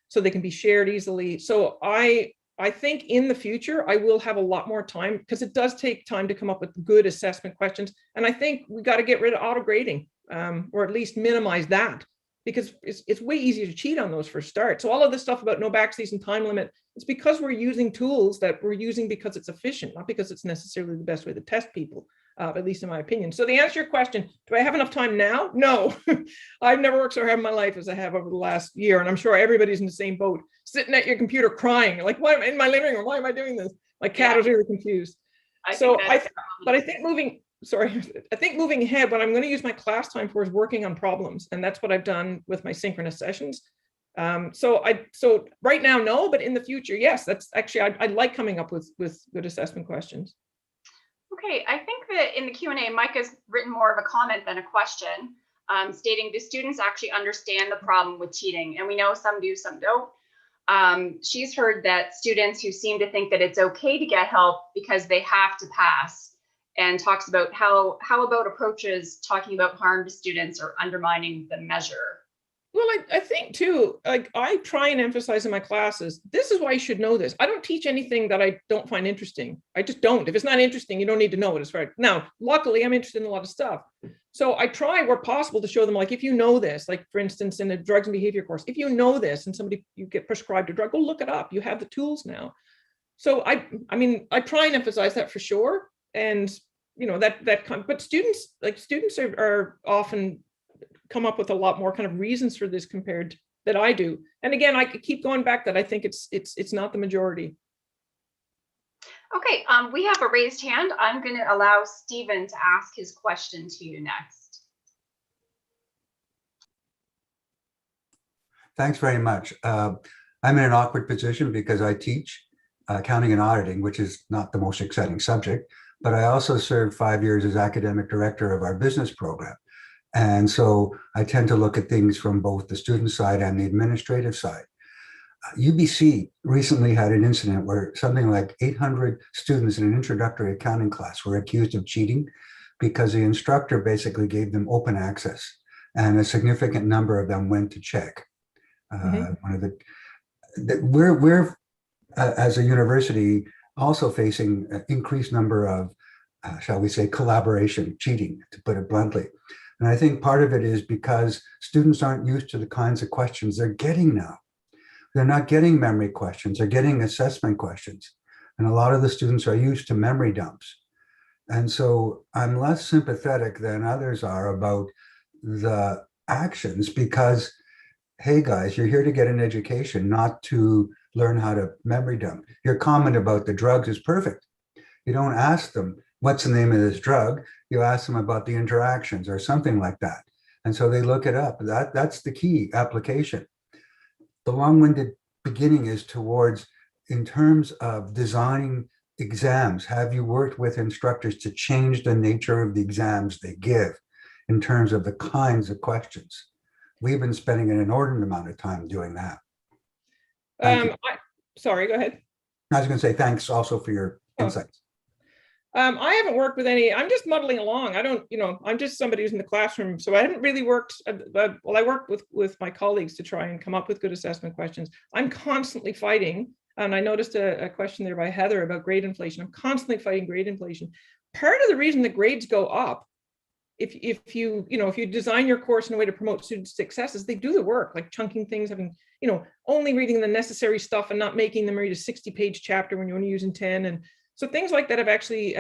so they can be shared easily. So I I think in the future, I will have a lot more time because it does take time to come up with good assessment questions. And I think we got to get rid of auto grading, or at least minimize that, because it's way easier to cheat on those for a start. So all of this stuff about no backseas and time limit, it's because we're using tools that we're using because it's efficient, not because it's necessarily the best way to test people, at least in my opinion. So to answer your question, do I have enough time now? No, I've never worked so hard in my life as I have over the last year. And I'm sure everybody's in the same boat, sitting at your computer crying, like, why am I in my living room? Why am I doing this? My cat is really confused. I think moving ahead, what I'm going to use my class time for is working on problems. And that's what I've done with my synchronous sessions. So right now, no, but in the future, yes, that's actually, I like coming up with good assessment questions. Okay, I think that in the Q&A, Mike has written more of a comment than a question, stating, do students actually understand the problem with cheating? And we know some do, some don't. She's heard that students who seem to think that it's okay to get help because they have to pass, and talks about how about approaches talking about harm to students or undermining the measure. Well, I think too, like I try and emphasize in my classes, this is why you should know this. I don't teach anything that I don't find interesting. I just don't. If it's not interesting, you don't need to know it. It's right. Now, luckily, I'm interested in a lot of stuff. So I try where possible to show them, like, if you know this, like for instance, in a drugs and behavior course, if you know this and you get prescribed a drug, go look it up. You have the tools now. So I try and emphasize that for sure. And you know, but students are often come up with a lot more kind of reasons for this compared that I do. And again, I could keep going back that I think it's not the majority. Okay, we have a raised hand. I'm going to allow Stephen to ask his question to you next. Thanks very much. I'm in an awkward position because I teach accounting and auditing, which is not the most exciting subject, but I also served 5 years as academic director of our business program. And so I tend to look at things from both the student side and the administrative side. UBC recently had an incident where something like 800 students in an introductory accounting class were accused of cheating because the instructor basically gave them open access, and a significant number of them went to check. We're as a university also facing an increased number of, shall we say, collaboration, cheating, to put it bluntly. And I think part of it is because students aren't used to the kinds of questions they're getting now. They're not getting memory questions, they're getting assessment questions. And a lot of the students are used to memory dumps. And so I'm less sympathetic than others are about the actions because, hey guys, you're here to get an education, not to learn how to memory dump. Your comment about the drugs is perfect. You don't ask them, what's the name of this drug? You ask them about the interactions or something like that. And so they look it up. That's the key application. The long-winded beginning is towards, in terms of designing exams, have you worked with instructors to change the nature of the exams they give in terms of the kinds of questions? We've been spending an inordinate amount of time doing that. Sorry, go ahead. I was going to say thanks also for your insights. I haven't worked with any, I'm just muddling along. I don't, I'm just somebody who's in the classroom. So I haven't really worked, well, I worked with my colleagues to try and come up with good assessment questions. I'm constantly fighting. And I noticed a question there by Heather about grade inflation. I'm constantly fighting grade inflation. Part of the reason that grades go up, if you design your course in a way to promote student success, is they do the work, like chunking things, having, only reading the necessary stuff and not making them read a 60-page chapter when you're only using 10. And so things like that have actually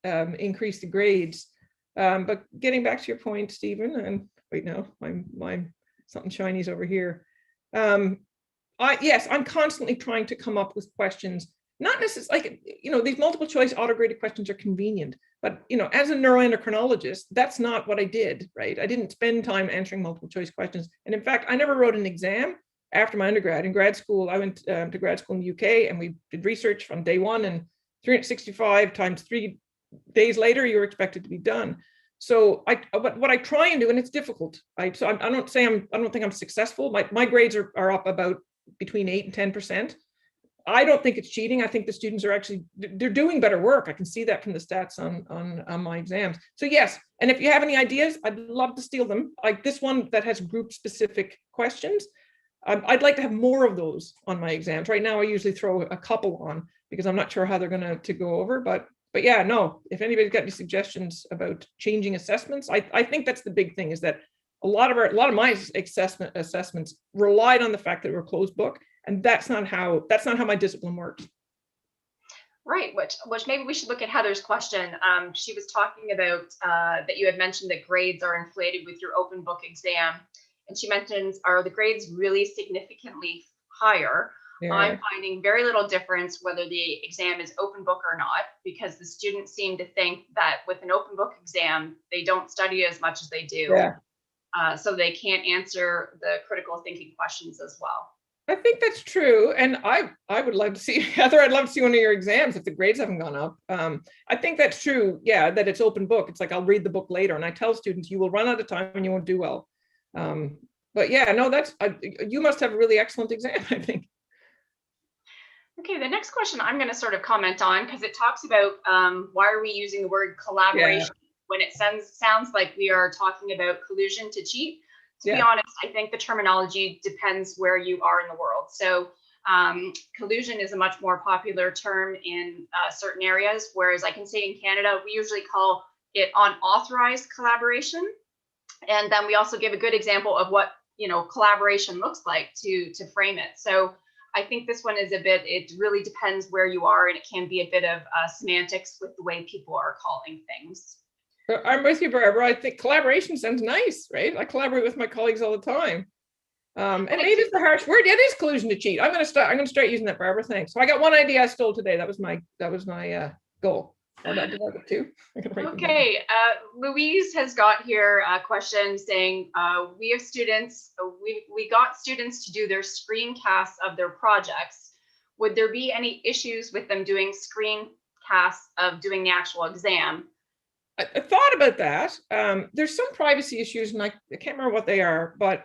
increased the grades. But getting back to your point, Stephen, and wait, no, my something shiny's over here. Yes, I'm constantly trying to come up with questions, not necessarily like, these multiple choice auto-graded questions are convenient, but, as a neuroendocrinologist, that's not what I did, right? I didn't spend time answering multiple choice questions. And in fact, I never wrote an exam after my undergrad. In grad school, I went to grad school in the UK and we did research from day one, and 365 times 3 days later, you're expected to be done. So what I try and do, and it's difficult. I don't think I'm successful. My grades are up about between 8 and 10%. I don't think it's cheating. I think the students are actually, they're doing better work. I can see that from the stats on my exams. So yes, and if you have any ideas, I'd love to steal them. Like this one that has group specific questions. I'd like to have more of those on my exams. Right now, I usually throw a couple on because I'm not sure how they're going to go over. But yeah, no, if anybody's got any suggestions about changing assessments, I think that's the big thing, is that a lot of my assessments relied on the fact that we're closed book, and that's not how my discipline works. Right, which maybe we should look at Heather's question. She was talking about that you had mentioned that grades are inflated with your open book exam. And she mentions, are the grades really significantly higher? Yeah. I'm finding very little difference whether the exam is open book or not, because the students seem to think that with an open book exam, they don't study as much as they do. Yeah. So they can't answer the critical thinking questions as well. I think that's true. And I would love to see, Heather, I'd love to see one of your exams if the grades haven't gone up. I think that's true. Yeah, that it's open book. It's like, I'll read the book later. And I tell students, you will run out of time and you won't do well. But yeah, no, you must have a really excellent exam, I think. Okay, the next question I'm going to sort of comment on, because it talks about why are we using the word collaboration when it sounds like we are talking about collusion to cheat. To be honest, I think the terminology depends where you are in the world. So collusion is a much more popular term in certain areas, whereas I can say in Canada, we usually call it unauthorized collaboration. And then we also give a good example of what, collaboration looks like to frame it. So I think this one is it really depends where you are, and it can be a bit of semantics with the way people are calling things. I'm with you, Barbara. I think collaboration sounds nice, right? I collaborate with my colleagues all the time. And maybe it's a harsh word. It is collusion to cheat. I'm going to start using that, Barbara. Thanks. So I got one idea I stole today. That was my goal. Did I get two? Okay, Louise has got here a question saying, we have students, we got students to do their screencasts of their projects. Would there be any issues with them doing screencasts of doing the actual exam? I thought about that. There's some privacy issues, and I can't remember what they are, but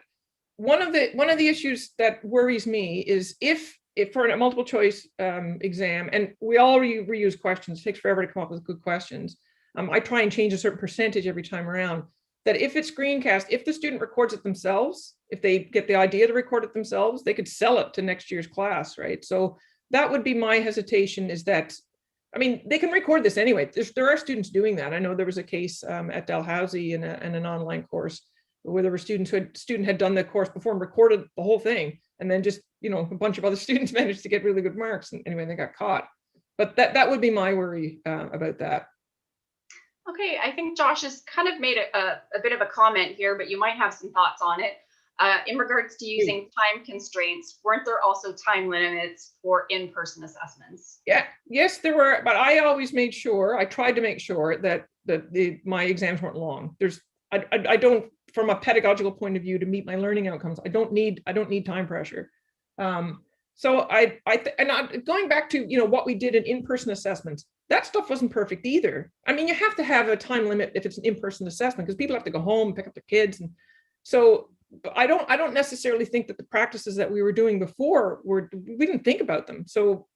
one of the issues that worries me is if for a multiple choice exam, and we all reuse questions, it takes forever to come up with good questions. I try and change a certain percentage every time around, that if it's screencast, if the student records it themselves, if they get the idea to record it themselves, they could sell it to next year's class, right? So that would be my hesitation, is that, I mean, they can record this anyway. There are students doing that. I know there was a case at Dalhousie in an online course where there were students who had done the course before and recorded the whole thing, and then just, a bunch of other students managed to get really good marks, and anyway, they got caught. But that would be my worry about that. Okay, I think Josh has kind of made a bit of a comment here, but you might have some thoughts on it. In regards to using time constraints, weren't there also time limits for in-person assessments? Yeah, yes, there were, but I always I tried to make sure that my exams weren't long. I don't, from a pedagogical point of view, to meet my learning outcomes, I don't need time pressure. So going back to, what we did in in-person assessments, that stuff wasn't perfect either. I mean, you have to have a time limit if it's an in-person assessment, because people have to go home, pick up their kids. And so I don't necessarily think that the practices that we were doing before we didn't think about them. So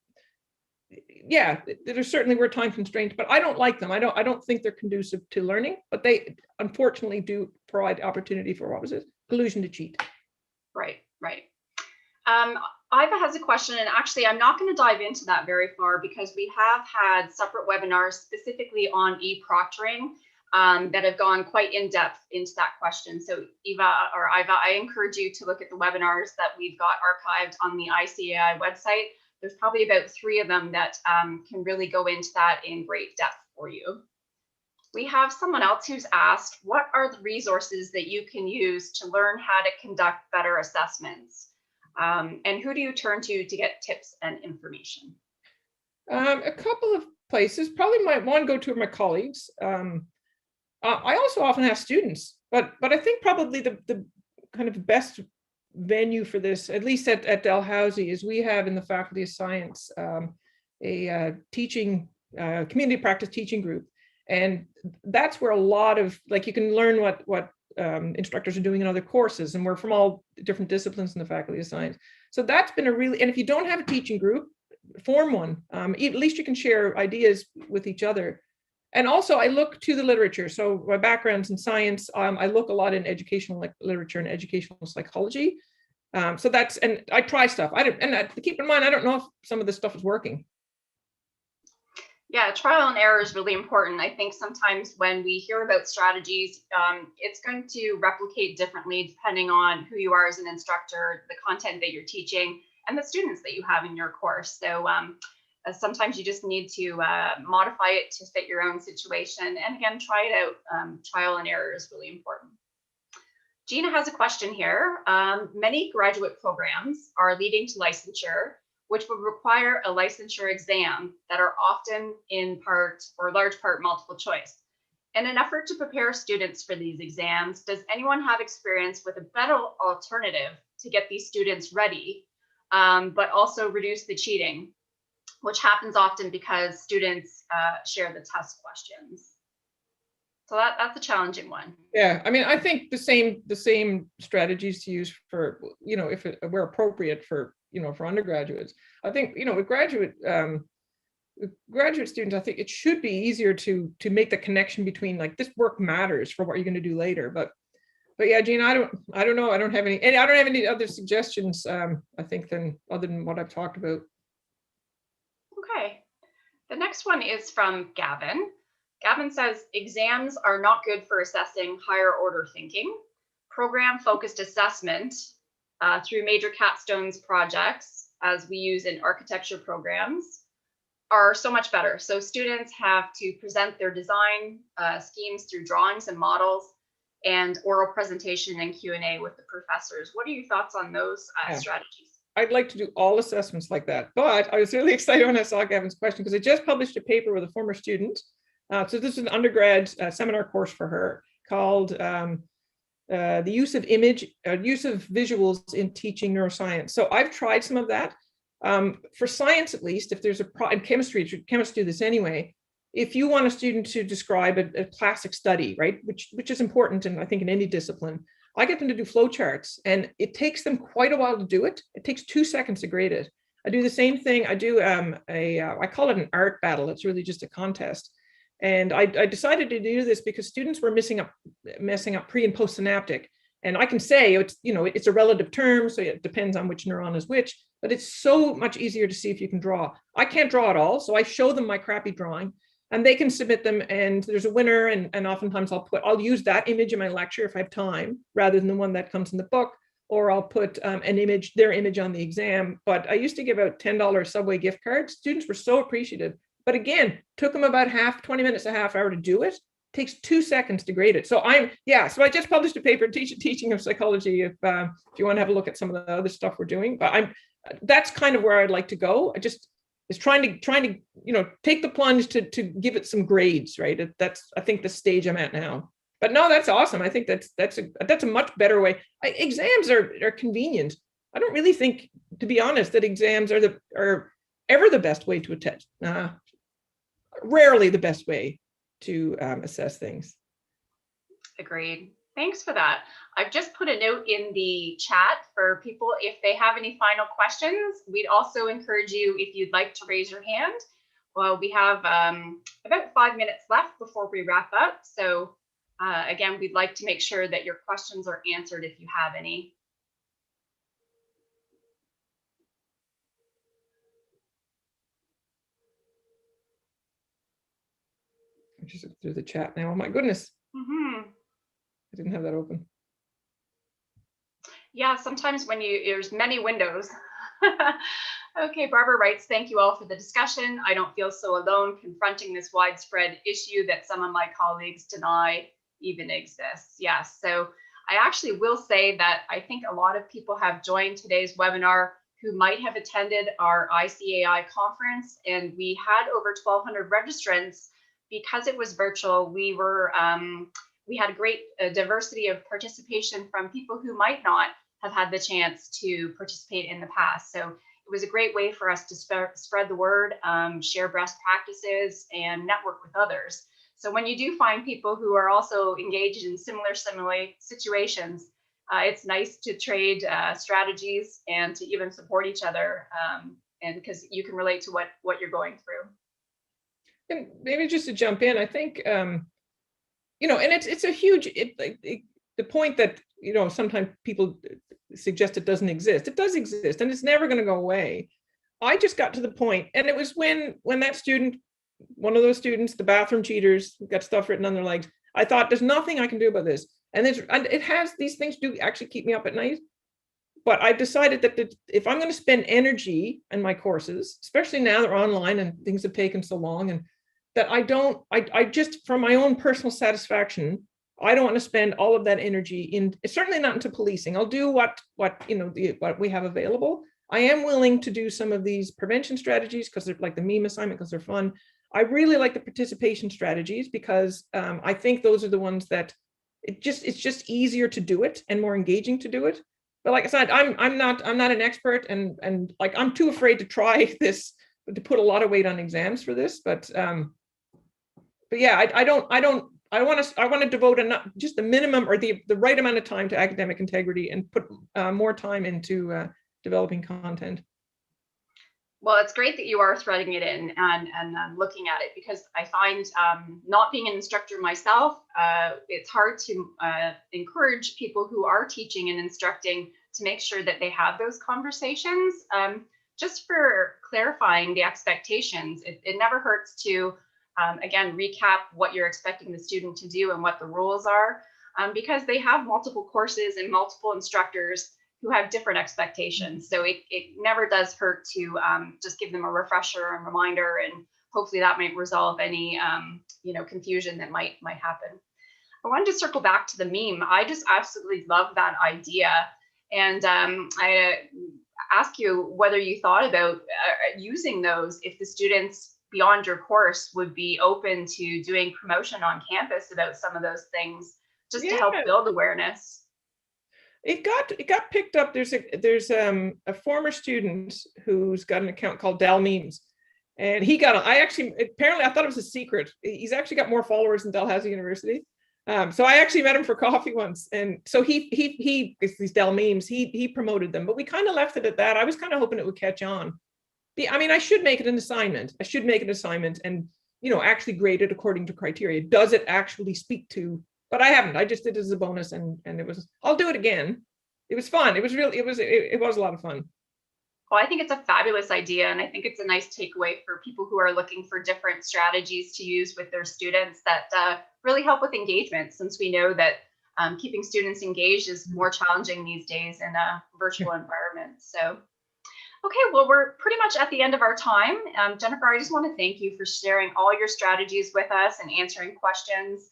yeah, there certainly were time constraints, but I don't like them. I don't think they're conducive to learning, but they unfortunately do provide opportunity for, collusion to cheat. Right. Iva has a question, and actually I'm not going to dive into that very far, because we have had separate webinars specifically on e-proctoring that have gone quite in depth into that question. So Iva, I encourage you to look at the webinars that we've got archived on the ICAI website. There's probably about 3 of them that can really go into that in great depth for you. We have someone else who's asked, what are the resources that you can use to learn how to conduct better assessments? And who do you turn to get tips and information? A couple of places, probably my go-to are my colleagues. I also often ask students, but I think probably the kind of best venue for this, at least at Dalhousie, is we have in the Faculty of Science a teaching community practice teaching group, and that's where a lot of, like, you can learn what instructors are doing in other courses, and we're from all different disciplines in the Faculty of Science. So that's been and if you don't have a teaching group, form one. At least you can share ideas with each other. And also I look to the literature. So my background's in science. I look a lot in educational literature and educational psychology. So that's, and I try stuff. Keep in mind, I don't know if some of this stuff is working. Yeah, trial and error is really important. I think sometimes when we hear about strategies, it's going to replicate differently depending on who you are as an instructor, the content that you're teaching, and the students that you have in your course. So sometimes you just need to modify it to fit your own situation. And again, try it out. Trial and error is really important. Gina has a question here. Many graduate programs are leading to licensure, which would require a licensure exam that are often in part or large part multiple choice. In an effort to prepare students for these exams, does anyone have experience with a better alternative to get these students ready, but also reduce the cheating, which happens often because students share the test questions? So that's a challenging one. Yeah, I mean, I think the same strategies to use for, if it were appropriate for, for undergraduates. I think, with graduate students, I think it should be easier to make the connection between like this work matters for what you're going to do later. But yeah, Gina, I don't know. I don't have any other suggestions. I think other than what I've talked about. Okay. The next one is from Gavin. Gavin says, exams are not good for assessing higher order thinking. Program focused assessment through major capstones projects, as we use in architecture programs, are so much better. So students have to present their design schemes through drawings and models and oral presentation and Q&A with the professors. What are your thoughts on those strategies? I'd like to do all assessments like that, but I was really excited when I saw Gavin's question because I just published a paper with a former student. So this is an undergrad seminar course for her called the use of visuals in teaching neuroscience. So I've tried some of that. For science, at least, if there's in chemistry, chemists do this anyway. If you want a student to describe a classic study, right, which is important, and I think in any discipline, I get them to do flowcharts, and it takes them quite a while to do it. It takes 2 seconds to grade it. I do the same thing. I do I call it an art battle. It's really just a contest. And I decided to do this because students were messing up pre and post synaptic. And I can say it's a relative term, so it depends on which neuron is which, but it's so much easier to see if you can draw. I can't draw at all, so I show them my crappy drawing, and they can submit them, and there's a winner, and oftentimes I'll use that image in my lecture if I have time, rather than the one that comes in the book, or I'll put their image on the exam. But I used to give out $10 Subway gift cards. Students were so appreciative. But again, took them about 20 minutes, a half hour to do it. Takes 2 seconds to grade it. So I just published a paper, Teaching of Psychology, if you want to have a look at some of the other stuff we're doing. But that's kind of where I'd like to go. I just is trying to take the plunge to give it some grades, right? That's, I think, the stage I'm at now. But no, that's awesome. I think that's a much better way. Exams are convenient. I don't really think, to be honest, that exams are ever the best way to attend. Rarely the best way to assess things. Agreed. Thanks for that. I've just put a note in the chat for people if they have any final questions. We'd also encourage you, if you'd like to raise your hand. Well, we have about 5 minutes left before we wrap up. So again, we'd like to make sure that your questions are answered if you have any. Just through the chat now. Oh my goodness. Mm-hmm. I didn't have that open. Yeah, sometimes when there's many windows. Okay, Barbara writes, thank you all for the discussion. I don't feel so alone confronting this widespread issue that some of my colleagues deny even exists. Yes, so I actually will say that I think a lot of people have joined today's webinar who might have attended our ICAI conference, and we had over 1,200 registrants. Because it was virtual, we had a great diversity of participation from people who might not have had the chance to participate in the past. So it was a great way for us to spread the word, share best practices, and network with others. So when you do find people who are also engaged in similar situations, it's nice to trade strategies and to even support each other, and because you can relate to what you're going through. And maybe just to jump in, I think, and it's a huge, the point that, sometimes people suggest it doesn't exist. It does exist, and it's never going to go away. I just got to the point, and it was when that student, one of those students, the bathroom cheaters, got stuff written on their legs. I thought, there's nothing I can do about this. And it has, these things do actually keep me up at night. But I decided that if I'm going to spend energy in my courses, especially now they're online and things have taken so long, and that I just, from my own personal satisfaction, I don't want to spend all of that energy certainly not into policing. I'll do what we have available. I am willing to do some of these prevention strategies because they're like the meme assignment, because they're fun. I really like the participation strategies because I think those are the ones that it's just easier to do it and more engaging to do it. But like I said, I'm not an expert, and like I'm too afraid to try this, to put a lot of weight on exams for this. But yeah, I want to devote just the minimum or the right amount of time to academic integrity and put more time into developing content. Well, it's great that you are threading it in and looking at it, because I find not being an instructor myself, it's hard to encourage people who are teaching and instructing to make sure that they have those conversations. Just for clarifying the expectations, it never hurts to, again, recap what you're expecting the student to do and what the rules are, because they have multiple courses and multiple instructors who have different expectations. So it never does hurt to just give them a refresher and reminder, and hopefully that might resolve any confusion that might happen. I wanted to circle back to the meme. I just absolutely love that idea. And I ask you whether you thought about using those if the students beyond your course would be open to doing promotion on campus about some of those things, just to help build awareness. It got picked up. There's a former student who's got an account called Dal Memes, and he got. Apparently I thought it was a secret. He's actually got more followers than Dalhousie University. So I actually met him for coffee once, and so he these Dal Memes. He promoted them, but we kind of left it at that. I was kind of hoping it would catch on. I should make it an assignment. I should make an assignment, and actually grade it according to criteria. Does it actually speak to? But I haven't. I just did it as a bonus, and it was. I'll do it again. It was fun. It was a lot of fun. Well, I think it's a fabulous idea, and I think it's a nice takeaway for people who are looking for different strategies to use with their students that really help with engagement, since we know that keeping students engaged is more challenging these days in a virtual environment. So, okay, well, we're pretty much at the end of our time. Jennifer, I just want to thank you for sharing all your strategies with us and answering questions.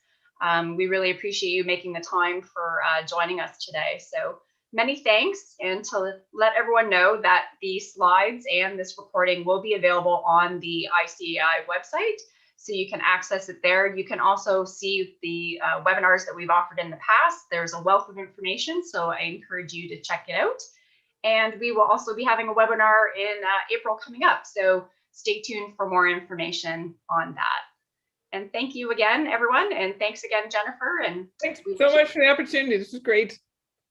We really appreciate you making the time for joining us today. So many thanks, and to let everyone know that the slides and this recording will be available on the ICAI website, so you can access it there. You can also see the webinars that we've offered in the past. There's a wealth of information, so I encourage you to check it out. And we will also be having a webinar in April coming up, so stay tuned for more information on that. And thank you again, everyone. And thanks again, Jennifer. And thanks so much for the opportunity. This is great.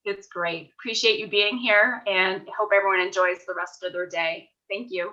It's great. Appreciate you being here, and hope everyone enjoys the rest of their day. Thank you.